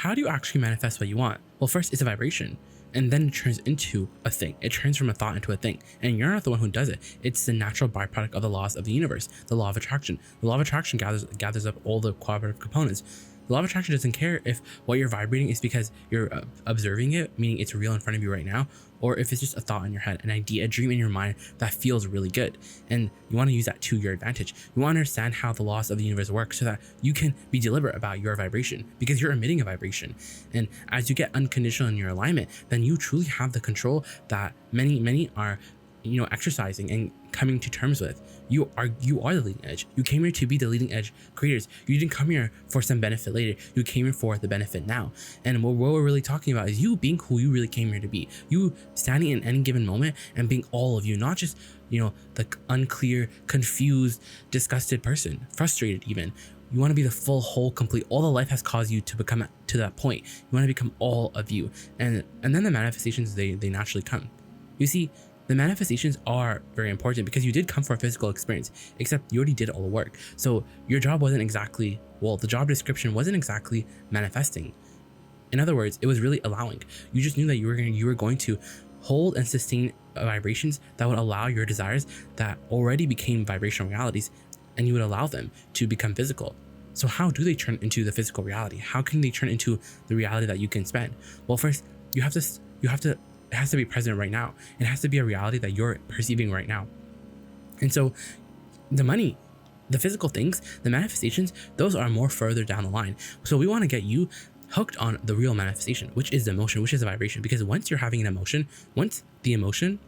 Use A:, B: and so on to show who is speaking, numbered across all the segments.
A: how do you actually manifest what you want? Well, first it's a vibration, and then it turns into a thing. It turns from a thought into a thing, and you're not the one who does it. It's the natural byproduct of the laws of the universe, the law of attraction. The law of attraction gathers up all the cooperative components. The law of attraction doesn't care if what you're vibrating is because you're observing it, meaning it's real in front of you right now, or if it's just a thought in your head, an idea, a dream in your mind that feels really good. And you want to use that to your advantage. You want to understand how the laws of the universe work so that you can be deliberate about your vibration, because you're emitting a vibration. And as you get unconditional in your alignment, then you truly have the control that many are exercising and coming to terms with. You are the leading edge. You came here to be the leading edge creators. You didn't come here for some benefit later. You came here for the benefit now. And what we're really talking about is you being who you really came here to be. You standing in any given moment and being all of you, not just the unclear, confused, disgusted person, frustrated even. You want to be the full, whole, complete. All the life has caused you to become to that point. You want to become all of you, and then the manifestations they naturally come. You see, the manifestations are very important because you did come for a physical experience, except you already did all the work. So your job wasn't exactly, the job description wasn't exactly manifesting. In other words, it was really allowing. You just knew that you were going to hold and sustain vibrations that would allow your desires that already became vibrational realities, and you would allow them to become physical. So how do they turn into the physical reality? How can they turn into the reality that you can spend? Well, first you have to it has to be present right now. It has to be a reality that you're perceiving right now. And so the money, the physical things, the manifestations, those are more further down the line. So we want to get you hooked on the real manifestation, which is the emotion, which is a vibration. Because once you're having an emotion, once the emotion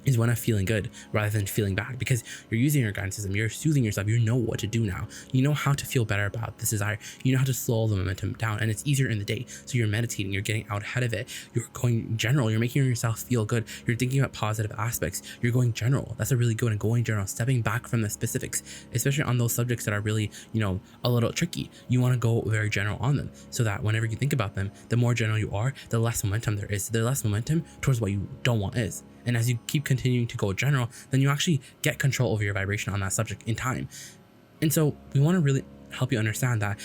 A: is one of feeling good rather than feeling bad, because you're using your guidance system, you're soothing yourself, you know what to do now, you know how to feel better about this desire, you know how to slow the momentum down, and it's easier in the day. So you're meditating, you're getting out ahead of it, you're going general, you're making yourself feel good, you're thinking about positive aspects, you're going general. That's a really good one. Going general, stepping back from the specifics, especially on those subjects that are really a little tricky. You want to go very general on them, so that whenever you think about them, the more general you are, the less momentum there is, the less momentum towards what you don't want is. And as you keep continuing to go general, then you actually get control over your vibration on that subject in time. And so we want to really help you understand that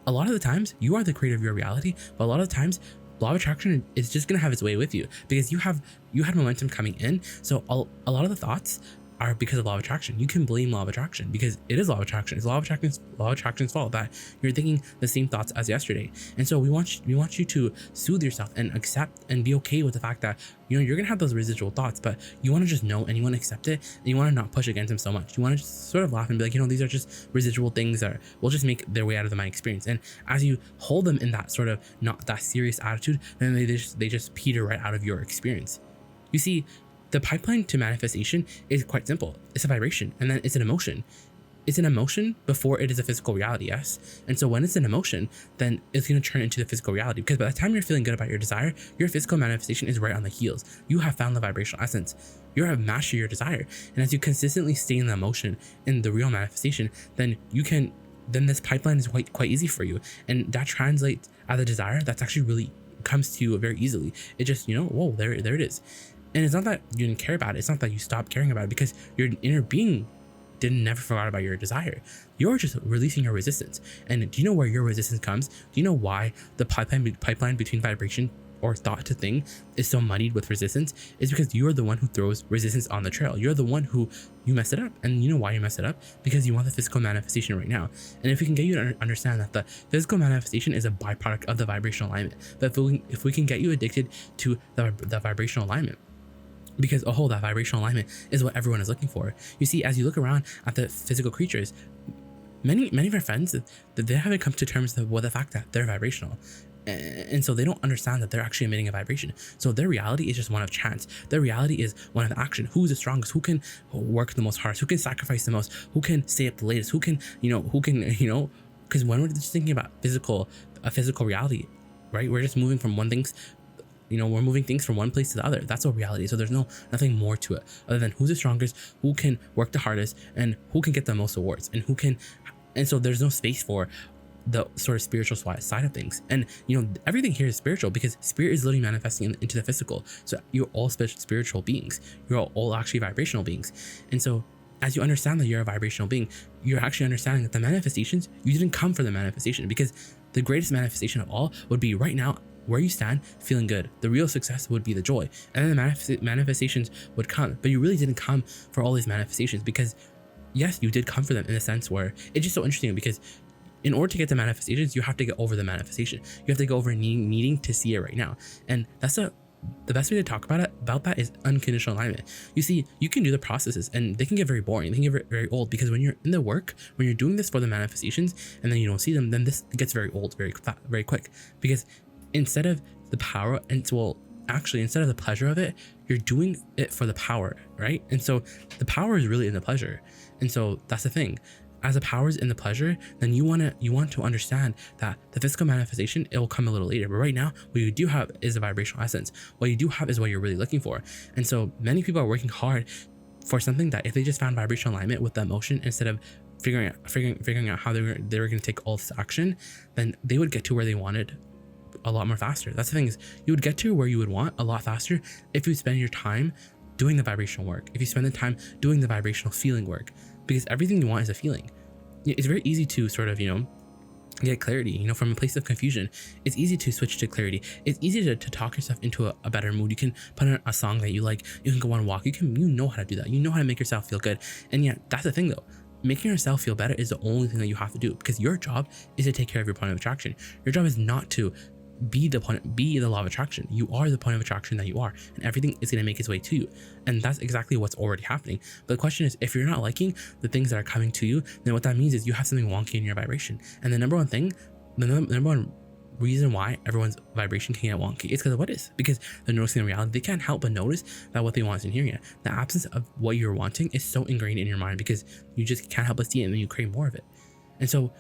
A: a lot of the times you are the creator of your reality, but a lot of the times law of attraction is just going to have its way with you, because you had momentum coming in. So a lot of the thoughts are because of law of attraction. You can blame law of attraction because it is law of attraction. It's law of attraction's fault that you're thinking the same thoughts as yesterday. And so we want you to soothe yourself and accept and be okay with the fact that you're gonna have those residual thoughts, but you want to just know and you want to accept it, and you want to not push against them so much. You want to just sort of laugh and be like, these are just residual things that will just make their way out of my experience. And as you hold them in that sort of not that serious attitude, then they just peter right out of your experience. You see, the pipeline to manifestation is quite simple. It's a vibration, and then it's an emotion. It's an emotion before it is a physical reality, yes? And so when it's an emotion, then it's going to turn into the physical reality, because by the time you're feeling good about your desire, your physical manifestation is right on the heels. You have found the vibrational essence. You have mastered your desire. And as you consistently stay in the emotion, in the real manifestation, then this pipeline is quite easy for you. And that translates as a desire that's actually really comes to you very easily. It just, whoa, there it is. And it's not that you didn't care about it. It's not that you stopped caring about it, because your inner being never forgot about your desire. You're just releasing your resistance. And do you know where your resistance comes? Do you know why the pipeline between vibration or thought to thing is so muddied with resistance? It's because you're the one who throws resistance on the trail. You're the one who you mess it up. And you know why you mess it up? Because you want the physical manifestation right now. And if we can get you to understand that the physical manifestation is a byproduct of the vibrational alignment, but if we can get you addicted to the vibrational alignment, because that vibrational alignment is what everyone is looking for. You see, as you look around at the physical creatures, many of our friends, they haven't come to terms with the fact that they're vibrational. And so they don't understand that they're actually emitting a vibration. So their reality is just one of chance. Their reality is one of action. Who's the strongest? Who can work the most hard? Who can sacrifice the most? Who can stay up the latest? Because when we're just thinking about a physical reality, right? We're just moving from one thing. We're moving things from one place to the other. That's what reality is. So there's nothing more to it other than who's the strongest, who can work the hardest, and who can get the most awards, and so there's no space for the sort of spiritual side of things. And everything here is spiritual, because spirit is literally manifesting into the physical. So you're all spiritual beings. You're all actually vibrational beings. And so as you understand that you're a vibrational being, you're actually understanding that the manifestations, you didn't come for the manifestation, because The greatest manifestation of all would be right now, where you stand, feeling good. The real success would be the joy. And then the manifestations would come. But you really didn't come for all these manifestations, because yes, you did come for them in a sense where it's just so interesting, because in order to get the manifestations, you have to get over the manifestation. You have to go over needing to see it right now. And that's the best way to talk about that is unconditional alignment. You see, you can do the processes and they can get very boring. They can get very old, because when you're in the work, when you're doing this for the manifestations and then you don't see them, then this gets very old very quick. Because instead of the power, instead of the pleasure of it, you're doing it for the power, right? And so the power is really in the pleasure. And so that's the thing. As the power is in the pleasure, then you want to understand that the physical manifestation, it will come a little later. But right now, what you do have is a vibrational essence. What you do have is what you're really looking for. And so many people are working hard for something that if they just found vibrational alignment with the emotion, instead of figuring out how they were going to take all this action, then they would get to where they wanted a lot more faster. That's the thing, is you would get to where you would want a lot faster if you spend your time doing the vibrational work, if you spend the time doing the vibrational feeling work, because everything you want is a feeling. It's very easy to sort of, get clarity, from a place of confusion. It's easy to switch to clarity. It's easy to talk yourself into a better mood. You can put on a song that you like. You can go on a walk. You know how to do that. You know how to make yourself feel good. And yeah, that's the thing though. Making yourself feel better is the only thing that you have to do, because your job is to take care of your point of attraction. Your job is not to be the law of attraction. You are the point of attraction that you are, and everything is going to make its way to you. And that's exactly what's already happening. But the question is, if you're not liking the things that are coming to you, then what that means is you have something wonky in your vibration. And the number one reason why everyone's vibration can get wonky is because they're noticing the reality. They can't help but notice that what they want isn't here yet. The absence of what you're wanting is so ingrained in your mind, because you just can't help but see it, and then you crave more of it. And so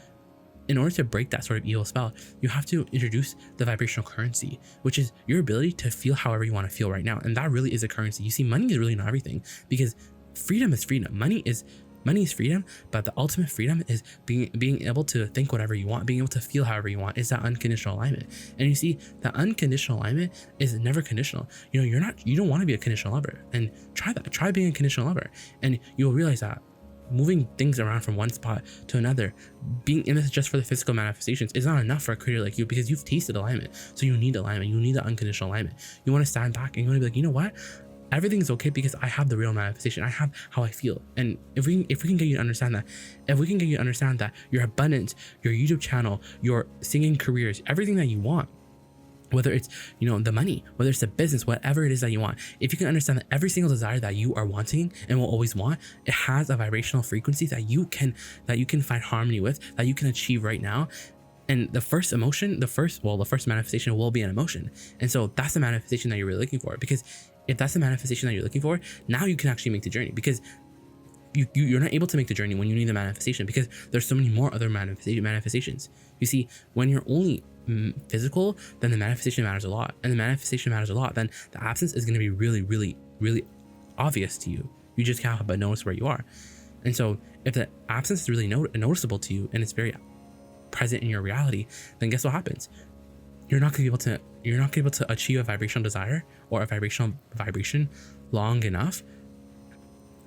A: in order to break that sort of evil spell, you have to introduce the vibrational currency, which is your ability to feel however you want to feel right now. And that really is a currency. You see, money is really not everything, because freedom is freedom. Money is freedom, but the ultimate freedom is being able to think whatever you want, being able to feel however you want, is that unconditional alignment. And you see, that unconditional alignment is never conditional. You don't want to be a conditional lover, and try that. Try being a conditional lover, and you'll realize that moving things around from one spot to another, being in this just for the physical manifestations, is not enough for a creator like you, because you've tasted alignment. So you need alignment. You need the unconditional alignment. You want to stand back and you want to be like, you know what? Everything's okay, because I have the real manifestation. I have how I feel. And if we can get you to understand that, your abundance, your YouTube channel, your singing careers, everything that you want, whether it's the money, whether it's the business, whatever it is that you want, if you can understand that every single desire that you are wanting and will always want, it has a vibrational frequency that you can find harmony with, that you can achieve right now. And the first manifestation will be an emotion. And so that's the manifestation that you're really looking for, because if that's the manifestation that you're looking for, now you can actually make the journey, because you're not able to make the journey when you need the manifestation, because there's so many more other manifestations. You see, when you're only physical, then the manifestation matters a lot, and the manifestation matters a lot, then the absence is going to be really, really, really obvious to you. You just can't help but notice where you are. And so if the absence is really noticeable to you, and it's very present in your reality, then guess what happens? You're not going to be able to achieve a vibrational desire or a vibrational vibration long enough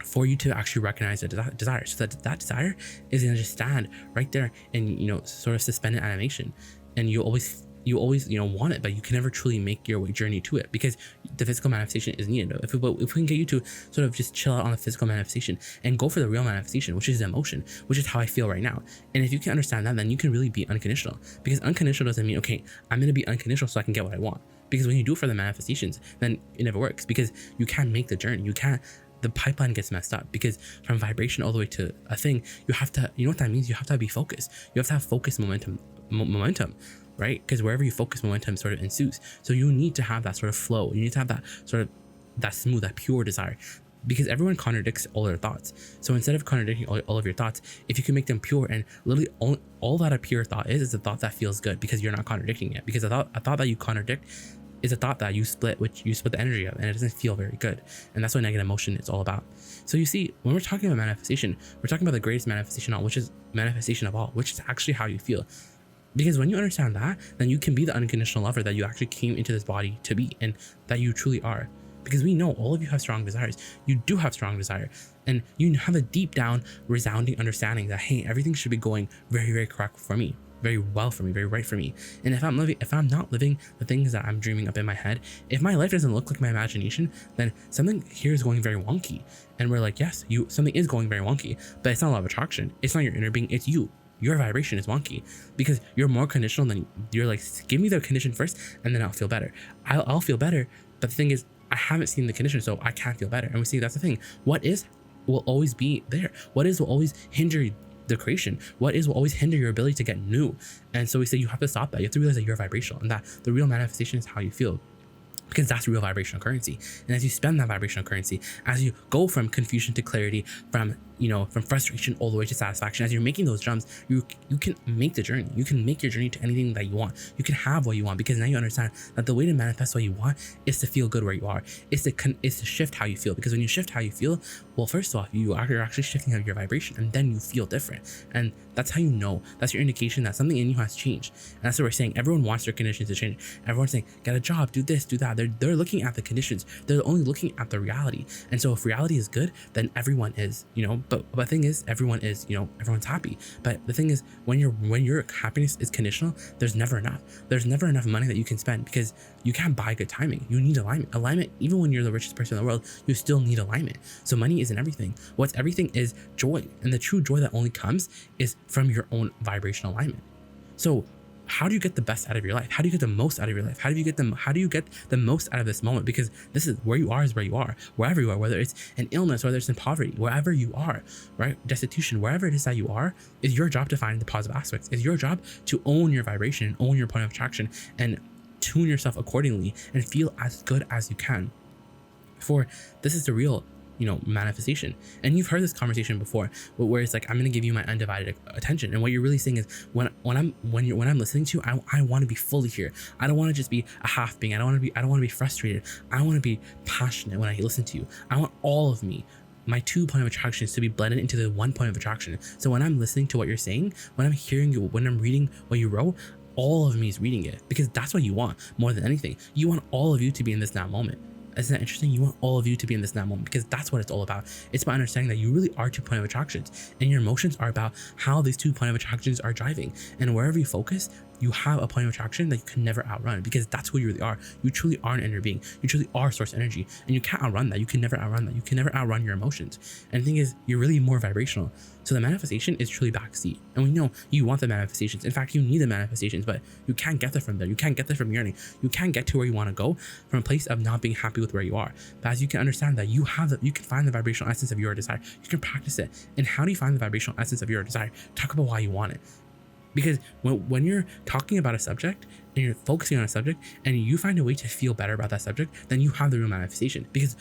A: for you to actually recognize the desire. So that desire is going to just stand right there and sort of suspended animation, and you always want it, but you can never truly make your journey to it, because the physical manifestation is needed. If we can get you to sort of just chill out on the physical manifestation and go for the real manifestation, which is the emotion, which is how I feel right now. And if you can understand that, then you can really be unconditional, because unconditional doesn't mean, okay, I'm going to be unconditional so I can get what I want. Because when you do it for the manifestations, then it never works, because you can't make the journey. The pipeline gets messed up, because from vibration all the way to a thing, you have to, what that means? You have to be focused. You have to have focused momentum, right? Because wherever you focus, momentum sort of ensues. So you need to have that sort of flow. You need to have that sort of, that smooth, that pure desire, because everyone contradicts all their thoughts. So instead of contradicting all of your thoughts, if you can make them pure, and literally all that a pure thought is a thought that feels good, because you're not contradicting it. Because a thought that you contradict is a thought that you split the energy of, and it doesn't feel very good. And that's what negative emotion is all about. So you see, when we're talking about manifestation, we're talking about the greatest manifestation of all, which is manifestation of all, which is actually how you feel. Because when you understand that, then you can be the unconditional lover that you actually came into this body to be, and that you truly are. Because we know all of you have strong desires. You do have strong desire, and you have a deep down resounding understanding that, hey, everything should be going very, very correct for me. very well for me, very right for me. And if I'm not living the things that I'm dreaming up in my head, if my life doesn't look like my imagination, then something here is going very wonky. And we're like, yes, something is going very wonky, but it's not law of attraction. It's not your inner being. It's you. Your vibration is wonky because you're more conditional than you're like, give me the condition first and then I'll feel better. I'll feel better. But the thing is, I haven't seen the condition, so I can't feel better. And we see that's the thing. What is will always be there. What is will always hinder the creation. What is will always hinder your ability to get new. And so we say you have to stop that. You have to realize that you're vibrational and that the real manifestation is how you feel. Because that's real vibrational currency. And as you spend that vibrational currency, as you go from confusion to clarity, from frustration all the way to satisfaction, as you're making those jumps, you can make the journey. You can make your journey to anything that you want. You can have what you want, because now you understand that the way to manifest what you want is to feel good where you are. It's to shift how you feel. Because when you shift how you feel, well, first off, you're actually shifting your vibration, and then you feel different. And that's how you know. That's your indication that something in you has changed. And that's what we're saying. Everyone wants their conditions to change. Everyone's saying, get a job, do this, do that. They're looking at the conditions. They're only looking at the reality. And so if reality is good, then everyone is, but the thing is, everyone is, everyone's happy. But the thing is, when your happiness is conditional, there's never enough. There's never enough money that you can spend, because you can't buy good timing. You need alignment. Alignment, even when you're the richest person in the world, you still need alignment. So money isn't everything. What's everything is joy. And the true joy that only comes is from your own vibrational alignment. So how do you get the best out of your life? How do you get the most out of your life? How do you get the most out of this moment? Because this is where you are, is where you are, wherever you are, whether it's an illness, whether it's in poverty, wherever you are, right? Destitution, wherever it is that you are, is your job to find the positive aspects. It's your job to own your vibration, own your point of attraction, and tune yourself accordingly and feel as good as you can. For this is the real manifestation. And you've heard this conversation before, where it's like, I'm going to give you my undivided attention. And what you're really saying is, when I'm listening to you, I want to be fully here. I don't want to just be a half being. I don't want to be frustrated. I want to be passionate when I listen to you. I want all of me, my 2 point of attractions, to be blended into the 1 point of attraction. So when I'm listening to what you're saying, when I'm hearing you, when I'm reading what you wrote, all of me is reading it, because that's what you want more than anything. You want all of you to be in this now moment. Isn't that interesting? You want all of you to be in this now moment, because that's what it's all about. It's about understanding that you really are 2 point of attractions, and your emotions are about how these 2 point of attractions are driving. And wherever you focus, you have a point of attraction that you can never outrun, because that's who you really are. You truly are an inner being. You truly are source energy, and you can't outrun that. You can never outrun that. You can never outrun your emotions. And the thing is, you're really more vibrational. So the manifestation is truly backseat. And we know you want the manifestations. In fact, you need the manifestations, but you can't get there from there. You can't get there from yearning. You can't get to where you want to go from a place of not being happy with where you are. But as you can understand that you can find the vibrational essence of your desire. You can practice it. And how do you find the vibrational essence of your desire? Talk about why you want it. Because when you're talking about a subject and you're focusing on a subject and you find a way to feel better about that subject, then you have the real manifestation. Because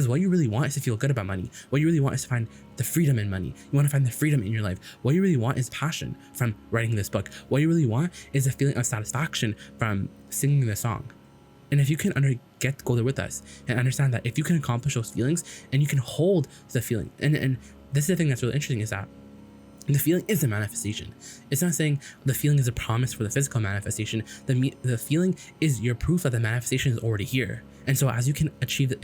A: what you really want is to feel good about money. What you really want is to find the freedom in money. You want to find the freedom in your life. What you really want is passion from writing this book. What you really want is a feeling of satisfaction from singing the song. And if you can go there with us and understand that if you can accomplish those feelings and you can hold the feeling, and this is the thing that's really interesting, is that the feeling is a manifestation. It's not saying the feeling is a promise for the physical manifestation. The feeling is your proof that the manifestation is already here. And so as you can achieve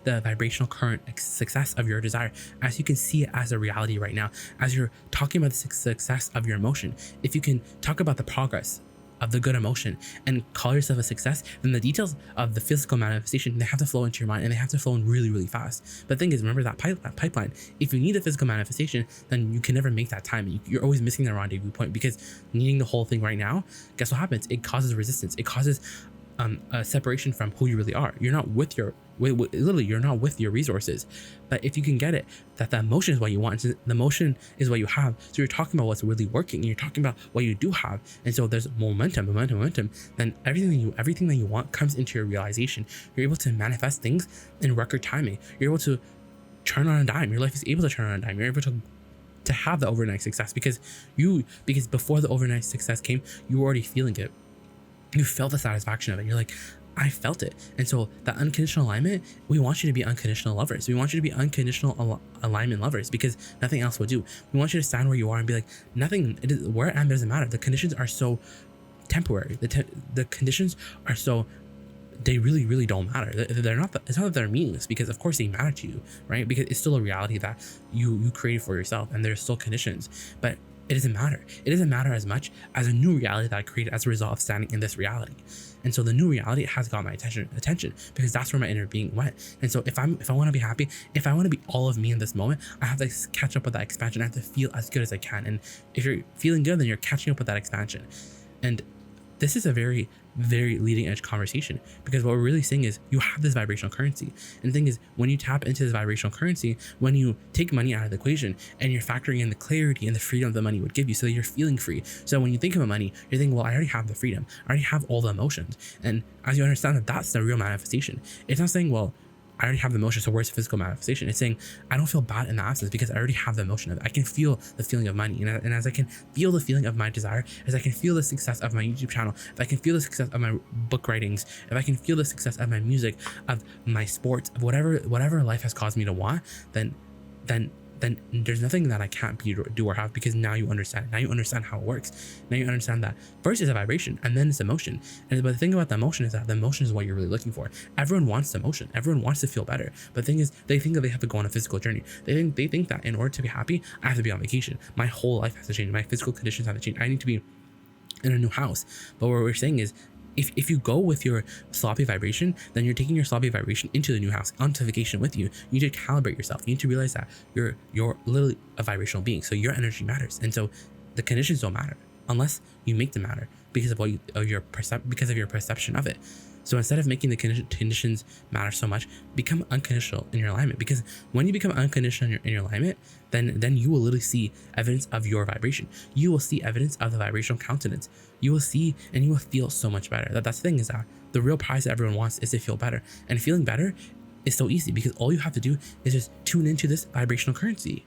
A: the vibrational current success of your desire, as you can see it as a reality right now, as you're talking about the success of your emotion, if you can talk about the progress of the good emotion and call yourself a success, then the details of the physical manifestation, they have to flow into your mind, and they have to flow in really, really fast. But the thing is, remember that pipeline. If you need a physical manifestation, then you can never make that time. You're always missing the rendezvous point, because needing the whole thing right now, guess what happens? It causes resistance. It causes a separation from who you really are. You're not with your resources. But if you can get it, that the emotion is what you want, the emotion is what you have. So you're talking about what's really working, and you're talking about what you do have. And so there's momentum. Then everything that you want comes into your realization. You're able to manifest things in record timing. You're able to turn on a dime. Your life is able to turn on a dime. You're able to have the overnight success, because before the overnight success came, you were already feeling it. You felt the satisfaction of it. You're like, I felt it. And so that unconditional alignment, we want you to be unconditional lovers. We want you to be unconditional alignment lovers, because nothing else will do. We want you to stand where you are and be like, where I am doesn't matter. The conditions are so temporary. The conditions are so, they really, really don't matter. It's not that they're meaningless, because of course they matter to you, right? Because it's still a reality that you created for yourself, and there's still conditions. But it doesn't matter. It doesn't matter as much as a new reality that I created as a result of standing in this reality. And so the new reality has got my attention because that's where my inner being went. And so if I want to be happy, if I want to be all of me in this moment, I have to catch up with that expansion. I have to feel as good as I can. And if you're feeling good, then you're catching up with that expansion. And this is a very, very leading edge conversation, because what we're really saying is you have this vibrational currency. And the thing is, when you tap into this vibrational currency, when you take money out of the equation and you're factoring in the clarity and the freedom the money would give you, so that you're feeling free. So when you think about money, you're thinking, well, I already have the freedom. I already have all the emotions. And as you understand that, that's the real manifestation. It's not saying, well, I already have the emotion, so where's the physical manifestation? It's saying, I don't feel bad in the absence because I already have the emotion of it. I can feel the feeling of money. And as I can feel the feeling of my desire, as I can feel the success of my YouTube channel, if I can feel the success of my book writings, if I can feel the success of my music, of my sports, of whatever life has caused me to want, then there's nothing that I can't be, do, or have, because now you understand. Now you understand how it works. Now you understand that first it's a vibration and then it's emotion. But the thing about the emotion is that the emotion is what you're really looking for. Everyone wants emotion. Everyone wants to feel better. But the thing is, they think that they have to go on a physical journey. They think that in order to be happy, I have to be on vacation. My whole life has to change. My physical conditions have to change. I need to be in a new house. But what we're saying is, if you go with your sloppy vibration, then you're taking your sloppy vibration into the new house, onto vacation with you. You need to calibrate yourself. You need to realize that you're literally a vibrational being. So your energy matters. And so the conditions don't matter unless you make them matter because of because of your perception of it. So instead of making the conditions matter so much, become unconditional in your alignment. Because when you become unconditional in your alignment, then you will literally see evidence of your vibration. You will see evidence of the vibrational countenance. You will see and you will feel so much better. That's the thing, is that the real prize that everyone wants is to feel better. And feeling better is so easy because all you have to do is just tune into this vibrational currency.